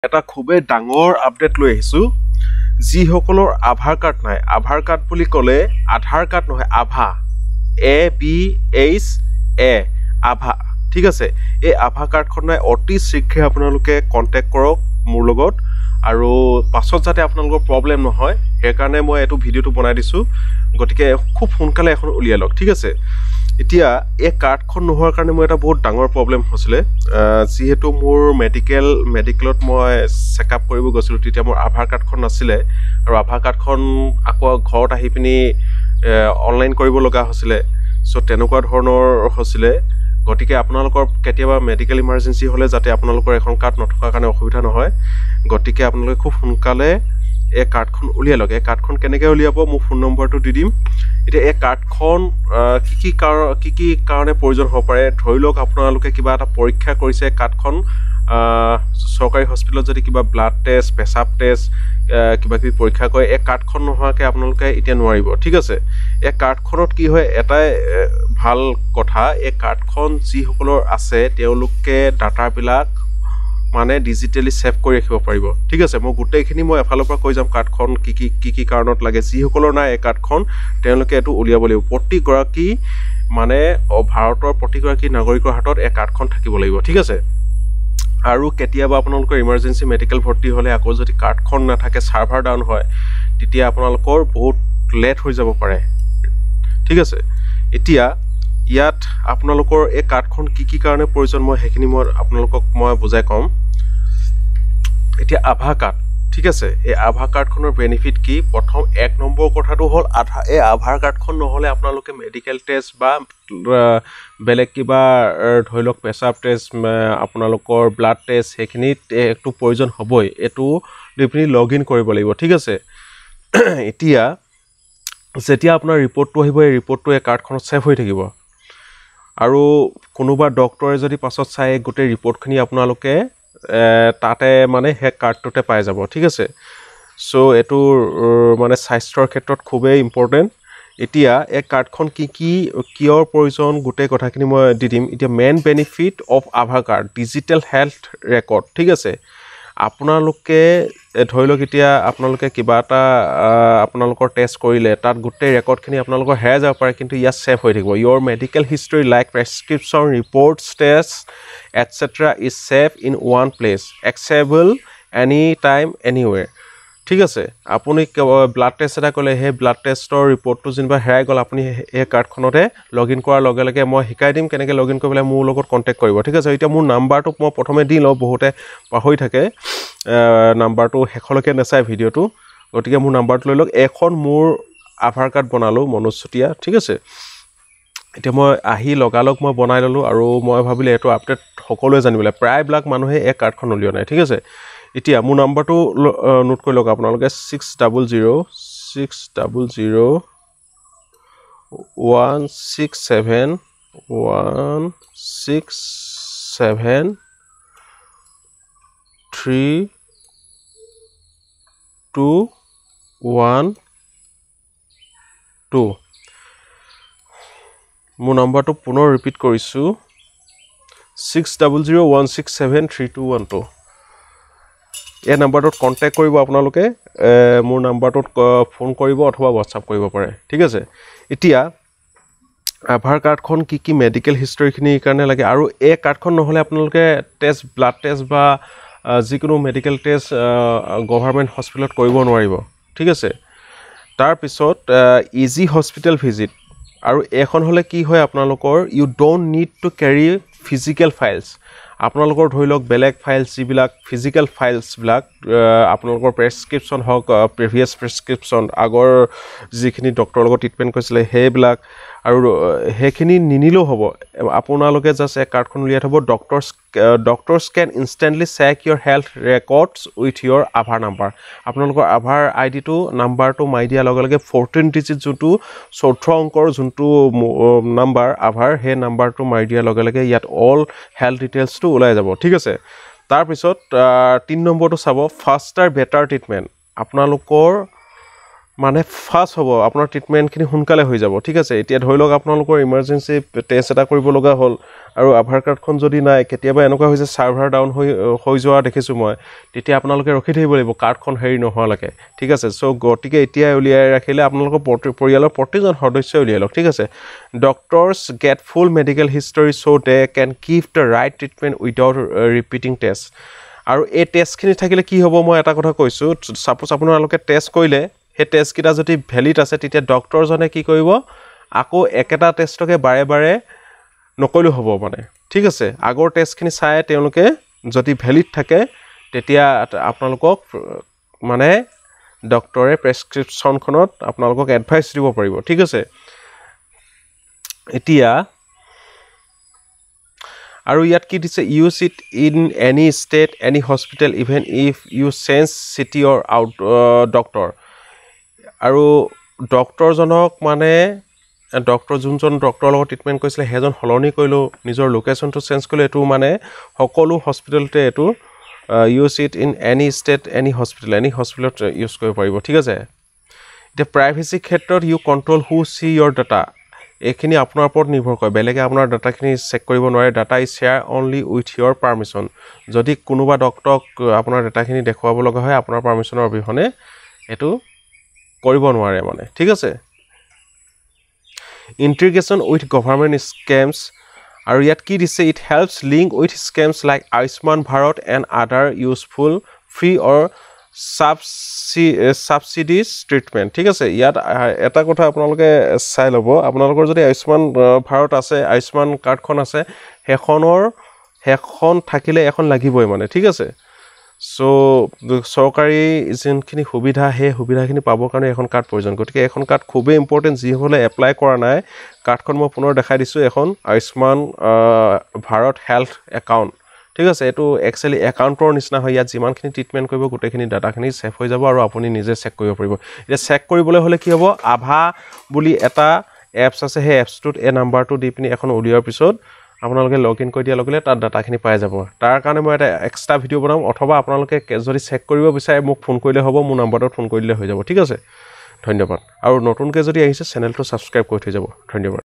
এটা খুবেই ডাঙৰ আপডেট লৈ আহিছো যিসকলৰ আধাৰ কাৰ্ড নাই আধাৰ কাৰ্ড বুলি ক'লে আধাৰ কাৰ্ড নহয় আভা ABHA আভা ঠিক আছে এই আভা কাৰ্ডখন নাই অতি শীঘ্ৰে আপোনালোকে কন্টাক্ট কৰক মোৰ লগত আৰু পাছত যাতে আপোনালোকৰ প্ৰবলেম নহয় সেই কাৰণে মই এটো ভিডিওটো বনাই দিছো গতিকে খুব সোনকালে এখন উলিয়াই লওক ঠিক আছে এতিয়া এই কাৰ্ডখন নোহোৱাৰ কাৰণে মই এটা বহুত ডাঙৰ প্ৰবলেম হৈছিলে যিহেতু মোৰ মেডিকেলত মই চেকআপ কৰিব গৈছিলো তেতিয়া মোৰ আধাৰ কাৰ্ডখন নাছিলে আৰু আধাৰ কাৰ্ডখন আকৌ ঘৰত আহি পিনি অনলাইন কৰিব লগা হৈছিলে সো তেনেকুৱা ধৰণৰ হৈছিলে গতিকে আপোনালোকৰ কেতিয়াবা মেডিকেল ইমাৰ্জেন্সি হলে যাতে আপোনালোকৰ এখন কাৰ্ড নথকাৰ কাৰণে অসুবিধা নহয় গতিকে আপোনালোকে খুব সোনকালে এই কাৰ্ডখন উলিয়াই লওক এই কাৰ্ডখন কেনেকৈ উলিয়াব মোৰ ফোন নম্বৰটো দি দিম এতিয়া এই কাৰ্ডখন কি কাৰণে প্ৰয়োজন হ'ব পাৰে ধৰি লওক আপোনালোকে কিবা এটা পৰীক্ষা কৰিছে কাৰ্ডখন সৰকাৰি হস্পিটেলত যদি কিবা ব্লাড টেষ্ট পেছাব টেষ্ট কিবা কি পৰীক্ষা কৰে এই কাৰ্ডখন নোহোৱাকৈ আপোনালোকে এতিয়া নোৱাৰিব ঠিক আছে এই কাৰ্ডখনত কি হয় এটাই ভাল কথা এই কাৰ্ডখন যিসকলৰ আছে তেওঁলোকে ডাটাবিলাক মানে ডিজিটেলি সেভ কৰি ৰাখিব পাৰিব ঠিক আছে মই গুটেইখিনি মই এফালৰ পৰা কৈ যাম কাৰ্ডখন কি কাৰণত লাগে যিসকলৰ নাই এই কাৰ্ডখন তেওঁলোকে এটো উলিয়াব লাগিব প্ৰতিগৰাকী মানে ভাৰতৰ প্ৰতিগৰাকী নাগৰিকৰ হাতত এই কাৰ্ডখন থাকিব লাগিব ঠিক আছে আৰু কেতিয়াবা আপোনালোকৰ ইমাৰ্জেন্সি মেডিকেল ভৰ্তি হলে আকৌ যদি কাৰ্ডখন নাথাকে সাৰ্ভাৰ ডাউন হয় তেতিয়া আপোনালোকৰ বহুত লেট হৈ যাব পাৰে ঠিক আছে এতিয়া ইয়াত আপোনালোকৰ এই কাৰ্ডখন কি কাৰণে প্ৰয়োজন মই হেখিনি মই আপোনালোকক মই বুজাই কম এতিয়া আভা কাৰ্ড ঠিক আছে এই আভা কাৰ্ডখনৰ বেনিফিট কি প্ৰথম এক নম্বৰ কথাটো হ'ল এই আধাৰ কাৰ্ডখন নহলে আপোনালোকে মেডিকেল টেষ্ট বা বেলেগ কিবা ধৰি লওক পেছাব টেষ্ট আপোনালোকৰ ব্লাড টেষ্ট হেখিনিত একটু প্ৰয়োজন হ'বই এটো ডিপনি লগইন কৰিব লাগিব ঠিক আছে এতিয়া যেতিয়া আপোনাৰ ৰিপৰ্টটো আহিব এই ৰিপৰ্টটো এই কাৰ্ডখনত সেভ হৈ থাকিব আৰু কোনোবা ডক্টৰে যদি পাছত চাই গোটেই ৰিপৰ্টখিনি আপোনালোকে তাতে মানে হে কাৰ্ডটোতে পাই যাব ঠিক আছে সো এটো মানে স্বাস্থ্যৰ ক্ষেত্ৰত খুবেই ইম্পৰ্টেন্ট এতিয়া এই কাৰ্ডখন কিয়ৰ প্ৰয়োজন গোটেই কথাখিনি মই দি দিম এতিয়া main benefit of Aadhaar card digital health record ঠিক আছে আপোনালোকে ধৰি লওক এতিয়া আপোনালোকে কিবা এটা আপোনালোকৰ টেষ্ট কৰিলে তাত গোটেই ৰেকৰ্ডখিনি আপোনালোকৰ হেৰাই যাব পাৰে কিন্তু ইয়াত সেভ হৈ থাকিব ইয়ৰ medical history like prescription reports test etcetera is save in one place accessible any time anywhere ঠিক আছে আপুনি ব্লাড টেষ্ট এটা কৰিলে সেই ব্লাড টেষ্টৰ ৰিপৰ্টটো যেনিবা হেৰাই গ'ল আপুনি এই কাৰ্ডখনতে লগইন কৰাৰ লগে লগে মই শিকাই দিম কেনেকৈ লগইন কৰিবলৈ মোৰ লগত কণ্টেক্ট কৰিব ঠিক আছে এতিয়া মোৰ নাম্বাৰটো মই প্ৰথমে দি লওঁ বহুতে পাহৰি থাকে নাম্বাৰটো শেষলৈকে নেচাই ভিডিঅ'টো গতিকে মোৰ নাম্বাৰটো লৈ লওক এখন মোৰ আধাৰ কাৰ্ড বনালোঁ মনোজ চুতীয়া ঠিক আছে এতিয়া মই আহি লগালগ মই বনাই ললোঁ আৰু মই ভাবিলে এইটো আপডেট সকলোৱে জানিবলৈ প্ৰায়বিলাক মানুহে এই কাৰ্ডখন উলিওৱা নাই ঠিক আছে এতিয়া মোৰ নাম্বাৰটো নোট কৰি লওক আপোনালোকে 6001673212 মোৰ নাম্বাৰটো পুনৰ ৰিপিট কৰিছো 6001673212 এই নাম্বাৰটোত কন্টেক্ট কৰিব আপোনালোকে মোৰ নাম্বাৰটোত ফোন কৰিব অথবা WhatsApp কৰিব পাৰে ঠিক আছে এতিয়া আধাৰ কাৰ্ডখন কি মেডিকেল হিষ্টৰীখিনি কাৰণে লাগে আৰু এই কাৰ্ডখন নহলে আপোনালোকে টেষ্ট ব্লাড টেষ্ট বা যিকোনো মেডিকেল টেষ্ট গভৰ্ণমেণ্ট হস্পিটেলত কৰিব নোৱাৰিব ঠিক আছে তাৰ পিছত ইজি হস্পিটেল ভিজিট আৰু এখন হলে কি হয় আপোনালোকৰ you don't need to carry physical files আপোনালোকৰ ধৰি লওক বেলেগ ফাইলছ যিবিলাক ফিজিক্যাল ফাইলছবিলাক আপোনালোকৰ প্ৰেছক্ৰিপশ্যন হওক প্ৰিভিয়াছ প্ৰেছক্ৰিপশ্যন আগৰ যিখিনি ডক্টৰৰ লগত ট্ৰিটমেণ্ট কৰিছিলে সেইবিলাক আৰু হেখিনি নিনিলেও হ'ব আপোনালোকে জাস্ট এক কাৰ্ডখন উলিয়াই থব doctors can instantly check your health records with your Aadhaar number আপোনালোকৰ আধাৰ আইডিটো নাম্বাৰটো মাৰি দিয়াৰ লগে লগে 14 ডিজিট যোনটো 14 অংকৰ যোনটো নাম্বাৰ আধাৰ সেই নাম্বাৰটো মাৰি দিয়াৰ লগে লগে ইয়াত অল হেল্থ ডিটেইলছটো ওলাই যাব ঠিক আছে তাৰ পিছত 3 নম্বৰটো চাব ফাষ্টাৰ বেটাৰ ট্ৰিটমেণ্ট আপোনালোকৰ মানে ফাষ্ট হ'ব আপোনাৰ ট্ৰিটমেণ্টখিনি সোনকালে হৈ যাব ঠিক আছে এতিয়া ধৰি লওক আপোনালোকৰ ইমাৰ্জেঞ্চি টেষ্ট এটা কৰিব লগা হ'ল আৰু আধাৰ কাৰ্ডখন যদি নাই কেতিয়াবা এনেকুৱা হৈছে চাৰ্ভাৰ ডাউন হৈ যোৱা দেখিছোঁ মই তেতিয়া আপোনালোকে ৰখি থাকিব লাগিব কাৰ্ডখন হেৰি নোহোৱালৈকে ঠিক আছে চ' গতিকে এতিয়াই উলিয়াই ৰাখিলে আপোনালোকৰ পৰিয়ালৰ প্ৰতিজন সদস্যই উলিয়াই লওক ঠিক আছে doctors get full medical history so' they can give the right treatment without repeating test আৰু এই টেষ্টখিনি থাকিলে কি হ'ব মই এটা কথা কৈছোঁ ছাপ'জ আপোনালোকে টেষ্ট কৰিলে সেই টেষ্টকেইটা যদি ভেলিড আছে তেতিয়া ডক্টৰজনে কি কৰিব আকৌ একেটা টেষ্টকে বাৰে বাৰে নকৰিলেও হ'ব মানে ঠিক আছে আগৰ টেষ্টখিনি চাই তেওঁলোকে যদি ভেলিড থাকে তেতিয়া আপোনালোকক মানে ডক্টৰে প্ৰেছক্ৰিপশ্যনখনত আপোনালোকক এডভাইচ দিব পাৰিব ঠিক আছে এতিয়া আৰু ইয়াত কি দিছে use it in any state any hospital even if you change city or out doctor আৰু ডক্টৰজনক মানে যোনজন ডক্টৰৰ লগত ট্ৰিটমেণ্ট কৰিছিলে সেইজন সলনি কৰিলেও নিজৰ লোকেশ্যনটো চেঞ্জ কৰিলে এইটো মানে সকলো হস্পিটেলতে এইটো use it in any state any হস্পিটেলত ইউজ কৰিব পাৰিব ঠিক আছে এতিয়া প্ৰাইভেচি ক্ষেত্ৰত ইউ কণ্ট্ৰল হু চি ইয়ৰ ডাটা এইখিনি আপোনাৰ ওপৰত নিৰ্ভৰ কৰে বেলেগে আপোনাৰ ডাটাখিনি চেক কৰিব নোৱাৰে data is share only with your permission যদি কোনোবা ডক্টৰক আপোনাৰ ডাটাখিনি দেখুৱাব লগা হয় আপোনাৰ পাৰ্মিশ্যনৰ অবিহনে এইটো কৰিব নোৱাৰে মানে ঠিক আছে ইণ্টিগ্ৰেশ্যন উইথ গভৰ্ণমেণ্ট স্কেমছ আৰু ইয়াত কি দিছে it helps link with schemes like Ayushman Bharat and other useful free or subsidies treatment ঠিক আছে ইয়াত এটা কথা আপোনালোকে চাই ল'ব আপোনালোকৰ যদি আয়ুষ্মান ভাৰত আছে আয়ুষ্মান কাৰ্ডখন আছে সেইখন থাকিলে এখন লাগিবই মানে ঠিক আছে চ' চৰকাৰী যোনখিনি সুবিধা সেই সুবিধাখিনি পাবৰ কাৰণে এখন কাৰ্ড প্ৰয়োজন গতিকে এখন কাৰ্ড খুবেই ইম্পৰ্টেণ্ট যিসকলে এপ্লাই কৰা নাই কাৰ্ডখন মই পুনৰ দেখাই দিছোঁ এখন আয়ুষ্মান ভাৰত হেল্থ একাউণ্ট ঠিক আছে এইটো একচুৱেলি একাউণ্টৰ নিচিনা হয় ইয়াত যিমানখিনি ট্ৰিটমেণ্ট কৰিব গোটেইখিনি ডাটাখিনি ছেভ হৈ যাব আৰু আপুনি নিজে চেক কৰিব পাৰিব এতিয়া চেক কৰিবলৈ হ'লে কি হ'ব আভা বুলি এটা এপছ আছে সেই এপছটোত এই নাম্বাৰটো দি পিনি এখন উলিওৱাৰ পিছত আপোনালোকে লগ ইন কৰি দিয়াৰ লগে লগে তাত ডাটাখিনি পাই যাব তাৰ কাৰণে মই এটা এক্সট্ৰা ভিডিঅ' বনাম অথবা আপোনালোকে যদি চেক কৰিব বিচাৰে মোক ফোন কৰিলে হ'ব মোৰ নাম্বাৰটোত ফোন কৰি দিলে হৈ যাব ঠিক আছে ধন্যবাদ আৰু নতুনকৈ যদি আহিছে চেনেলটো ছাবস্ক্ৰাইব কৰি থৈ যাব ধন্যবাদ